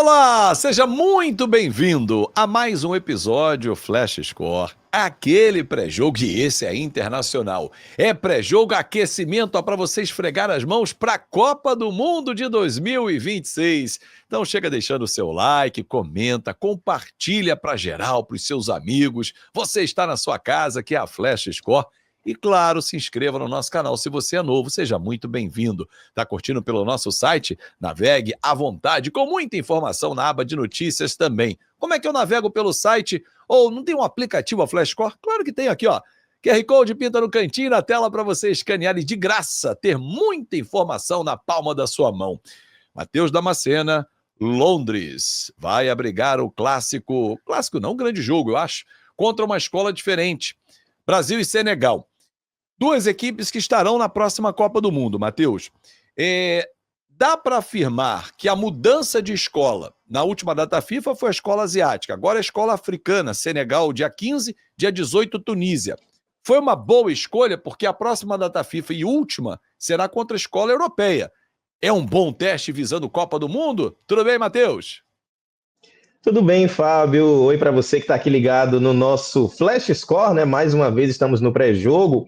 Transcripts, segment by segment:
Olá, seja muito bem-vindo a mais um episódio Flash Score. Aquele pré-jogo, e esse é internacional. É pré-jogo aquecimento para você esfregar as mãos para a Copa do Mundo de 2026. Então chega deixando o seu like, comenta, compartilha para geral, para os seus amigos. Você está na sua casa, que é a Flash Score. E claro, se inscreva no nosso canal se você é novo, seja muito bem-vindo. Tá curtindo pelo nosso site? Navegue à vontade, com muita informação na aba de notícias também. Como é que eu navego pelo site? Ou não tem um aplicativo a Flashcore? Claro que tem aqui, ó. QR Code pinta no cantinho na tela para você escanear e de graça ter muita informação na palma da sua mão. Matheus Damascena, Londres, vai abrigar o clássico não, um grande jogo, eu acho, contra uma escola diferente. Brasil e Senegal. Duas equipes que estarão na próxima Copa do Mundo, Matheus. Dá para afirmar que a mudança de escola na última data FIFA foi a escola asiática, agora é a escola africana, Senegal, dia 15, dia 18, Tunísia. Foi uma boa escolha porque a próxima data FIFA e última será contra a escola europeia. É um bom teste visando Copa do Mundo? Tudo bem, Matheus? Tudo bem, Fábio? Oi para você que está aqui ligado no nosso Flash Score, né? Mais uma vez estamos no pré-jogo.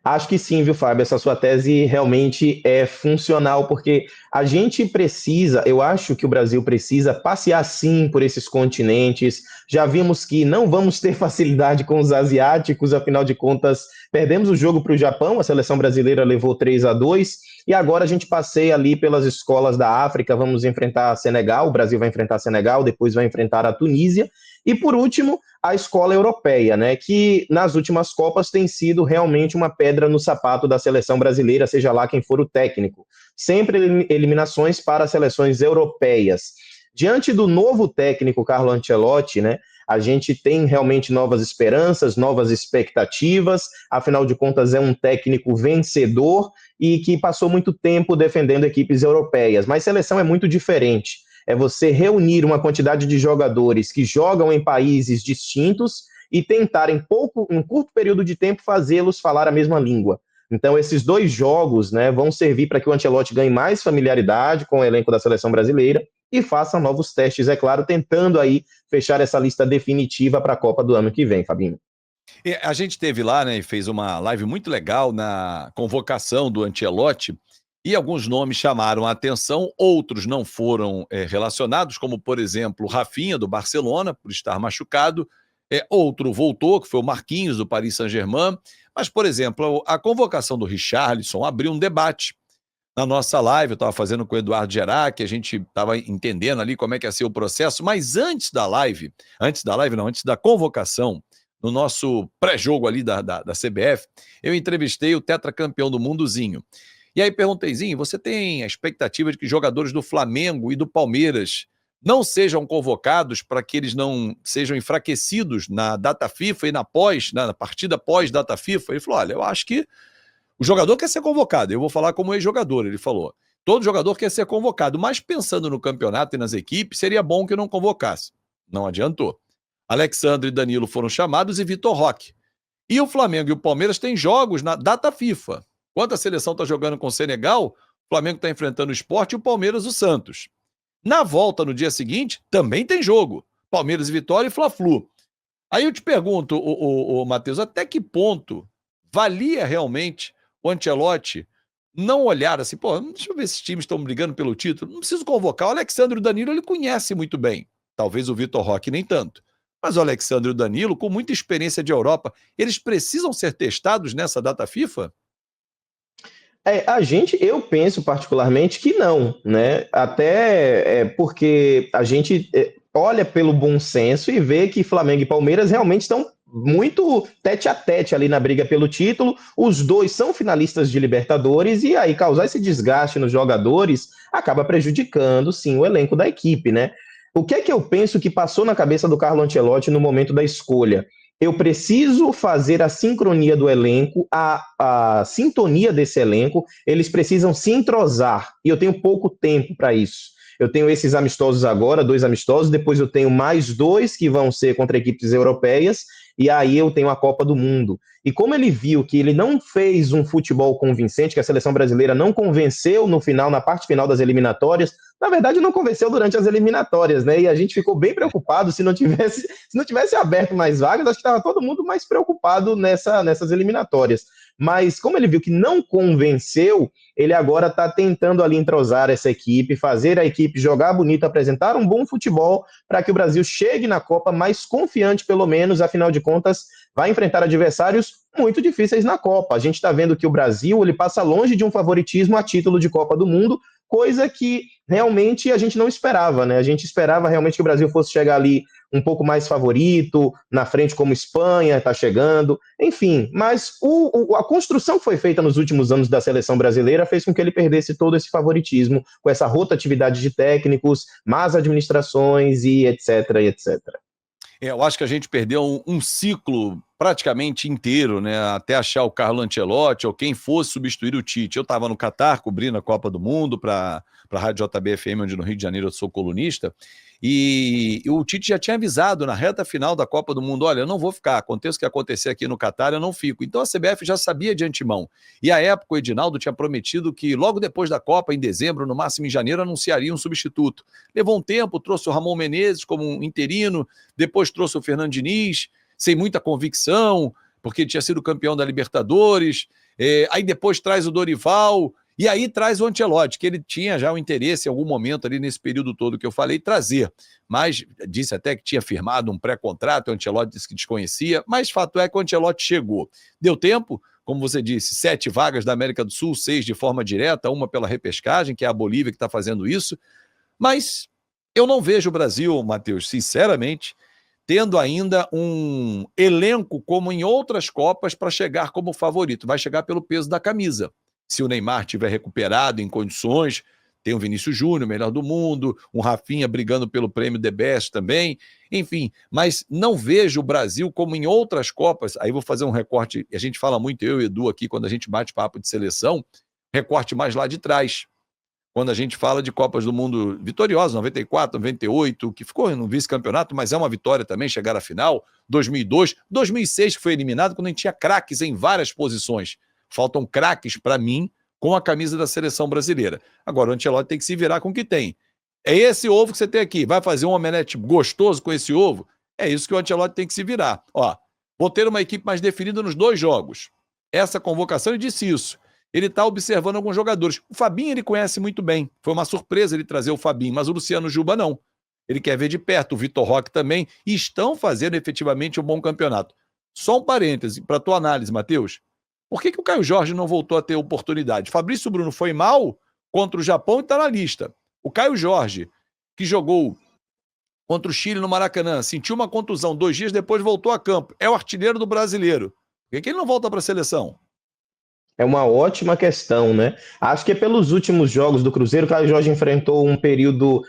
Acho que sim, viu, Fábio? Essa sua tese realmente é funcional, porque a gente precisa, eu acho que o Brasil precisa passear sim por esses continentes. Já vimos que não vamos ter facilidade com os asiáticos, afinal de contas, perdemos o jogo para o Japão, a seleção brasileira levou 3-2, e agora a gente passeia ali pelas escolas da África, vamos enfrentar Senegal, o Brasil vai enfrentar Senegal, depois vai enfrentar a Tunísia, e por último, a escola europeia, né, que nas últimas Copas tem sido realmente uma pedra no sapato da seleção brasileira, seja lá quem for o técnico. Sempre eliminações para seleções europeias. Diante do novo técnico Carlo Ancelotti, né, a gente tem realmente novas esperanças, novas expectativas, afinal de contas é um técnico vencedor e que passou muito tempo defendendo equipes europeias, mas seleção é muito diferente. É você reunir uma quantidade de jogadores que jogam em países distintos e tentar, em curto período de tempo, fazê-los falar a mesma língua. Então, esses dois jogos, né, vão servir para que o Ancelotti ganhe mais familiaridade com o elenco da seleção brasileira e faça novos testes, é claro, tentando aí fechar essa lista definitiva para a Copa do ano que vem, Fabinho. A gente teve lá, né, e fez uma live muito legal na convocação do Ancelotti, e alguns nomes chamaram a atenção, outros não foram relacionados, como, por exemplo, o Rafinha, do Barcelona, por estar machucado, outro voltou, que foi o Marquinhos, do Paris Saint-Germain, mas, por exemplo, a convocação do Richarlison abriu um debate. Na nossa live, eu estava fazendo com o Eduardo Gerac, a gente estava entendendo ali como é que ia ser o processo, mas antes da convocação, no nosso pré-jogo ali da CBF, eu entrevistei o tetracampeão do Mundozinho. E aí perguntei, Zinho, você tem a expectativa de que jogadores do Flamengo e do Palmeiras não sejam convocados para que eles não sejam enfraquecidos na data FIFA e na partida pós-data FIFA? Ele falou, olha, eu acho que o jogador quer ser convocado, eu vou falar como ex-jogador, ele falou. Todo jogador quer ser convocado, mas pensando no campeonato e nas equipes, seria bom que não convocasse. Não adiantou. Alexandre e Danilo foram chamados e Vitor Roque. E o Flamengo e o Palmeiras têm jogos na data FIFA. Enquanto a seleção está jogando com o Senegal, o Flamengo está enfrentando o Sport e o Palmeiras o Santos. Na volta, no dia seguinte, também tem jogo. Palmeiras e Vitória e Fla-Flu. Aí eu te pergunto, Matheus, até que ponto valia realmente o Ancelotti não olhar assim, pô, deixa eu ver se esses times estão brigando pelo título, não preciso convocar. O Alexandre e o Danilo ele conhece muito bem, talvez o Vitor Roque nem tanto. Mas o Alexandre e o Danilo, com muita experiência de Europa, eles precisam ser testados nessa data FIFA? Eu penso particularmente que não, né? Até porque a gente olha pelo bom senso e vê que Flamengo e Palmeiras realmente estão muito tete a tete ali na briga pelo título. Os dois são finalistas de Libertadores e aí causar esse desgaste nos jogadores acaba prejudicando, sim, o elenco da equipe, né? O que é que eu penso que passou na cabeça do Carlo Ancelotti no momento da escolha? Eu preciso fazer a sincronia do elenco, a sintonia desse elenco, eles precisam se entrosar, e eu tenho pouco tempo para isso. Eu tenho esses amistosos agora, 2 amistosos, depois eu tenho mais 2 que vão ser contra equipes europeias, e aí eu tenho a Copa do Mundo. E como ele viu que ele não fez um futebol convincente, que a seleção brasileira não convenceu no final, na parte final das eliminatórias, na verdade não convenceu durante as eliminatórias, né? E a gente ficou bem preocupado se não tivesse aberto mais vagas, acho que estava todo mundo mais preocupado nessas eliminatórias. Mas como ele viu que não convenceu, ele agora está tentando ali entrosar essa equipe, fazer a equipe jogar bonito, apresentar um bom futebol para que o Brasil chegue na Copa mais confiante, pelo menos, afinal de contas, vai enfrentar adversários muito difíceis na Copa. A gente está vendo que o Brasil ele passa longe de um favoritismo a título de Copa do Mundo, coisa que realmente a gente não esperava, né? A gente esperava realmente que o Brasil fosse chegar ali um pouco mais favorito, na frente como Espanha está chegando, enfim, mas a construção que foi feita nos últimos anos da seleção brasileira fez com que ele perdesse todo esse favoritismo, com essa rotatividade de técnicos, más administrações e etc, etc. Eu acho que a gente perdeu um ciclo praticamente inteiro, né? Até achar o Carlo Ancelotti ou quem fosse substituir o Tite. Eu estava no Catar cobrindo a Copa do Mundo para a Rádio JB-FM, onde no Rio de Janeiro eu sou colunista, e o Tite já tinha avisado na reta final da Copa do Mundo: olha, eu não vou ficar, aconteça o que acontecer aqui no Catar, eu não fico. Então a CBF já sabia de antemão. E à época o Edinaldo tinha prometido que logo depois da Copa, em dezembro, no máximo em janeiro, anunciaria um substituto. Levou um tempo, trouxe o Ramon Menezes como um interino, depois trouxe o Fernando Diniz, sem muita convicção, porque tinha sido campeão da Libertadores, aí depois traz o Dorival, e aí traz o Ancelotti, que ele tinha já o interesse em algum momento ali nesse período todo que eu falei, trazer, mas disse até que tinha firmado um pré-contrato, o Ancelotti disse que desconhecia, mas fato é que o Ancelotti chegou. Deu tempo, como você disse, 7 vagas da América do Sul, 6 de forma direta, uma pela repescagem, que é a Bolívia que está fazendo isso, mas eu não vejo o Brasil, Matheus, sinceramente, tendo ainda um elenco como em outras Copas para chegar como favorito. Vai chegar pelo peso da camisa. Se o Neymar estiver recuperado em condições, tem o Vinícius Júnior, melhor do mundo, um Rafinha brigando pelo prêmio The Best também, enfim, mas não vejo o Brasil como em outras Copas. Aí vou fazer um recorte, a gente fala muito, eu e o Edu aqui, quando a gente bate papo de seleção, recorte mais lá de trás. Quando a gente fala de Copas do Mundo vitoriosas, 94, 98, que ficou no vice-campeonato, mas é uma vitória também chegar à final, 2002, 2006 que foi eliminado quando a gente tinha craques em várias posições. Faltam craques para mim com a camisa da seleção brasileira. Agora o Ancelotti tem que se virar com o que tem. É esse ovo que você tem aqui, vai fazer um omelete gostoso com esse ovo? É isso que o Ancelotti tem que se virar. Ó, vou ter uma equipe mais definida nos 2 jogos. Essa convocação, ele disse isso. Ele está observando alguns jogadores. O Fabinho ele conhece muito bem. Foi uma surpresa ele trazer o Fabinho, mas o Luciano Juba não. Ele quer ver de perto, o Vitor Roque também, e estão fazendo efetivamente um bom campeonato. Só um parêntese para a tua análise, Matheus. Por que o Caio Jorge não voltou a ter oportunidade? Fabrício Bruno foi mal contra o Japão e está na lista. O Caio Jorge, que jogou contra o Chile no Maracanã, sentiu uma contusão, 2 dias depois voltou a campo. É o artilheiro do brasileiro. Por que ele não volta para a seleção? É uma ótima questão, né? Acho que pelos últimos jogos do Cruzeiro, o Caio Jorge enfrentou um período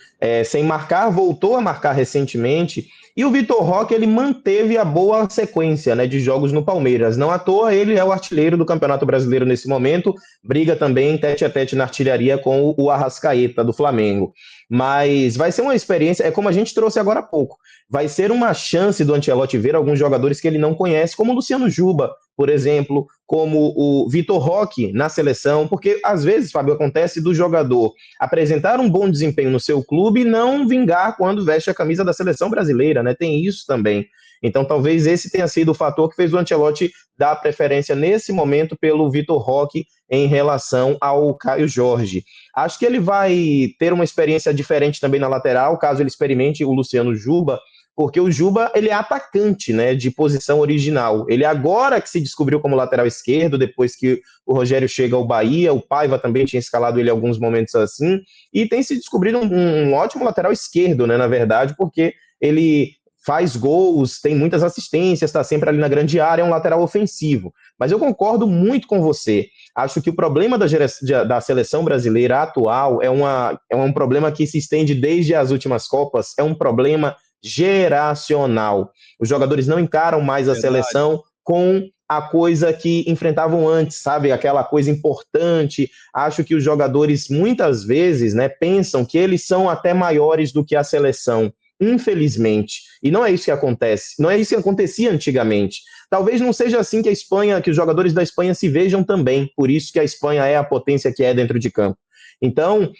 sem marcar, voltou a marcar recentemente, e o Vitor Roque ele manteve a boa sequência, né, de jogos no Palmeiras. Não à toa, ele é o artilheiro do Campeonato Brasileiro nesse momento, briga também tete a tete na artilharia com o Arrascaeta do Flamengo. Mas vai ser uma experiência, é como a gente trouxe agora há pouco, vai ser uma chance do Ancelotti ver alguns jogadores que ele não conhece, como o Luciano Juba, por exemplo, como o Vitor Roque na seleção, porque às vezes, Fábio, acontece do jogador apresentar um bom desempenho no seu clube e não vingar quando veste a camisa da seleção brasileira, né? Tem isso também. Então talvez esse tenha sido o fator que fez o Ancelotti dar preferência nesse momento pelo Vitor Roque em relação ao Caio Jorge. Acho que ele vai ter uma experiência diferente também na lateral, caso ele experimente o Luciano Juba, porque o Juba ele é atacante, né, de posição original. Ele agora que se descobriu como lateral esquerdo, depois que o Rogério chega ao Bahia, o Paiva também tinha escalado ele em alguns momentos assim, e tem se descobrido um ótimo lateral esquerdo, né, na verdade, porque ele faz gols, tem muitas assistências, está sempre ali na grande área, é um lateral ofensivo. Mas eu concordo muito com você. Acho que o problema da seleção brasileira atual é um problema que se estende desde as últimas Copas, é um problema geracional. Os jogadores não encaram mais a seleção com a coisa que enfrentavam antes, sabe? Aquela coisa importante. Acho que os jogadores, muitas vezes, né, pensam que eles são até maiores do que a seleção. infelizmente. E não é isso que acontece, não é isso que acontecia antigamente. Talvez não seja assim que a Espanha, que os jogadores da Espanha se vejam também, por isso que a Espanha é a potência que é dentro de campo. Então,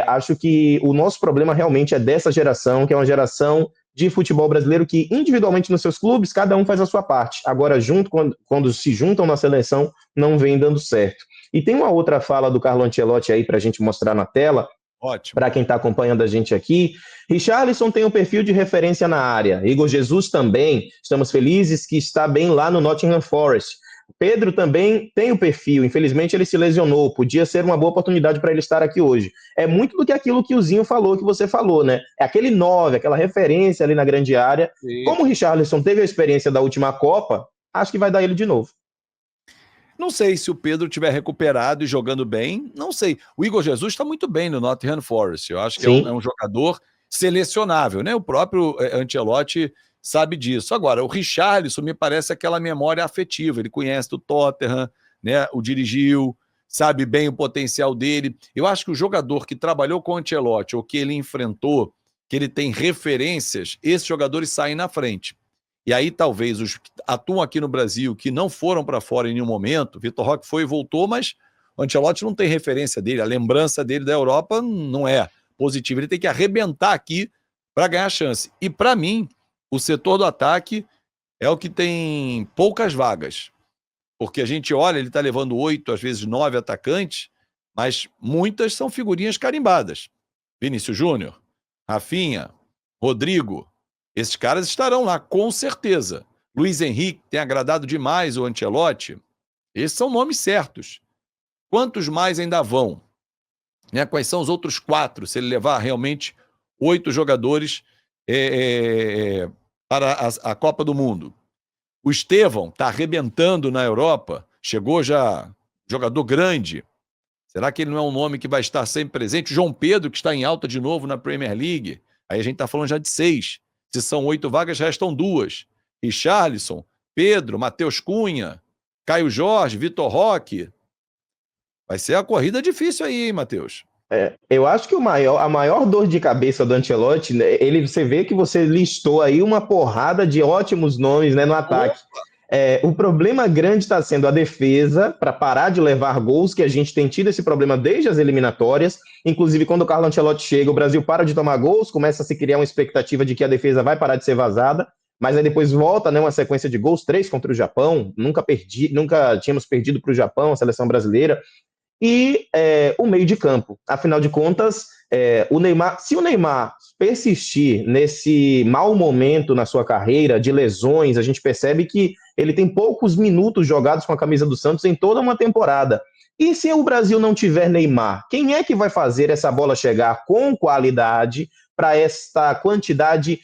acho que o nosso problema realmente é dessa geração, que é uma geração de futebol brasileiro que, individualmente nos seus clubes, cada um faz a sua parte. Agora, junto, quando se juntam na seleção, não vem dando certo. E tem uma outra fala do Carlo Ancelotti aí para a gente mostrar na tela, Ótimo. para quem está acompanhando a gente aqui. Richarlison tem um perfil de referência na área. Igor Jesus também. Estamos felizes que está bem lá no Nottingham Forest. Pedro também tem o perfil. Infelizmente, ele se lesionou. Podia ser uma boa oportunidade para ele estar aqui hoje. É muito do que aquilo que o Zinho falou, que você falou, né? É aquele 9, aquela referência ali na grande área. Sim. Como o Richarlison teve a experiência da última Copa, acho que vai dar ele de novo. Não sei se o Pedro tiver recuperado e jogando bem, não sei. O Igor Jesus está muito bem no Nottingham Forest. Eu acho que é um jogador selecionável, né? O próprio Ancelotti sabe disso. Agora, o Richarlison me parece aquela memória afetiva. Ele conhece do Tottenham, né? O dirigiu, sabe bem o potencial dele. Eu acho que o jogador que trabalhou com o Ancelotti ou que ele enfrentou, que ele tem referências, esses jogadores saem na frente. E aí talvez os que atuam aqui no Brasil, que não foram para fora em nenhum momento, Vitor Roque foi e voltou, mas o Ancelotti não tem referência dele, a lembrança dele da Europa não é positiva, ele tem que arrebentar aqui para ganhar chance. E para mim, o setor do ataque é o que tem poucas vagas, porque a gente olha, ele está levando 8, às vezes 9 atacantes, mas muitas são figurinhas carimbadas. Vinícius Júnior, Rafinha, Rodrigo, esses caras estarão lá, com certeza. Luiz Henrique tem agradado demais o Ancelotti. Esses são nomes certos. Quantos mais ainda vão? Né? Quais são os outros 4, se ele levar realmente 8 jogadores para a Copa do Mundo? O Estevão está arrebentando na Europa, chegou já jogador grande. Será que ele não é um nome que vai estar sempre presente? O João Pedro, que está em alta de novo na Premier League. Aí a gente está falando já de 6. Se são 8 vagas, restam 2. Richarlison, Pedro, Matheus Cunha, Caio Jorge, Vitor Roque. Vai ser a corrida difícil aí, hein, Matheus? Eu acho que a maior dor de cabeça do Ancelotti, né, você vê que você listou aí uma porrada de ótimos nomes, né, no ataque. O problema grande está sendo a defesa, para parar de levar gols, que a gente tem tido esse problema desde as eliminatórias. Inclusive, quando o Carlo Ancelotti chega, o Brasil para de tomar gols, começa a se criar uma expectativa de que a defesa vai parar de ser vazada, mas aí depois volta, né, uma sequência de gols, 3 contra o Japão, nunca tínhamos perdido para o Japão, a seleção brasileira. E o meio de campo. Afinal de contas, o Neymar, se o Neymar persistir nesse mau momento na sua carreira, de lesões, a gente percebe que ele tem poucos minutos jogados com a camisa do Santos em toda uma temporada. E se o Brasil não tiver Neymar, quem é que vai fazer essa bola chegar com qualidade para esta quantidade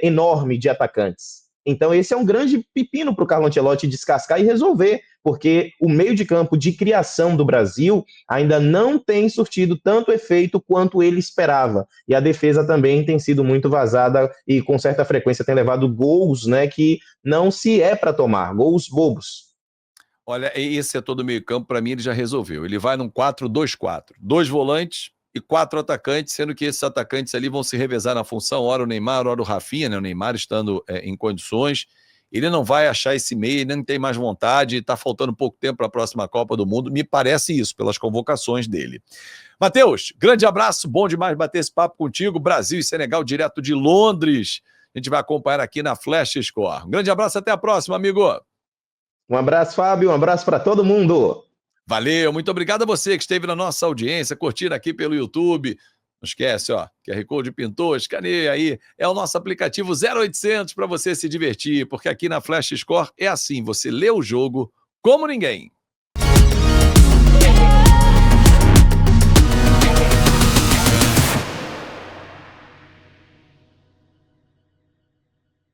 enorme de atacantes? Então esse é um grande pepino para o Carlo Ancelotti descascar e resolver, porque o meio de campo de criação do Brasil ainda não tem surtido tanto efeito quanto ele esperava. E a defesa também tem sido muito vazada e com certa frequência tem levado gols, né, que não se é para tomar, gols bobos. Olha, esse setor do meio campo, para mim, ele já resolveu. Ele vai num 4-2-4. 2 volantes e 4 atacantes, sendo que esses atacantes ali vão se revezar na função, ora o Neymar, ora o Rafinha, né? O Neymar estando em condições. Ele não vai achar esse meio, ele não tem mais vontade, está faltando pouco tempo para a próxima Copa do Mundo. Me parece isso, pelas convocações dele. Matheus, grande abraço, bom demais bater esse papo contigo. Brasil e Senegal, direto de Londres. A gente vai acompanhar aqui na Flash Score. Um grande abraço, até a próxima, amigo. Um abraço, Fábio, um abraço para todo mundo. Valeu, muito obrigado a você que esteve na nossa audiência, curtindo aqui pelo YouTube. Não esquece, ó, QR Code pintou, escaneia aí. É o nosso aplicativo 0800 para você se divertir, porque aqui na Flash Score é assim, você lê o jogo como ninguém.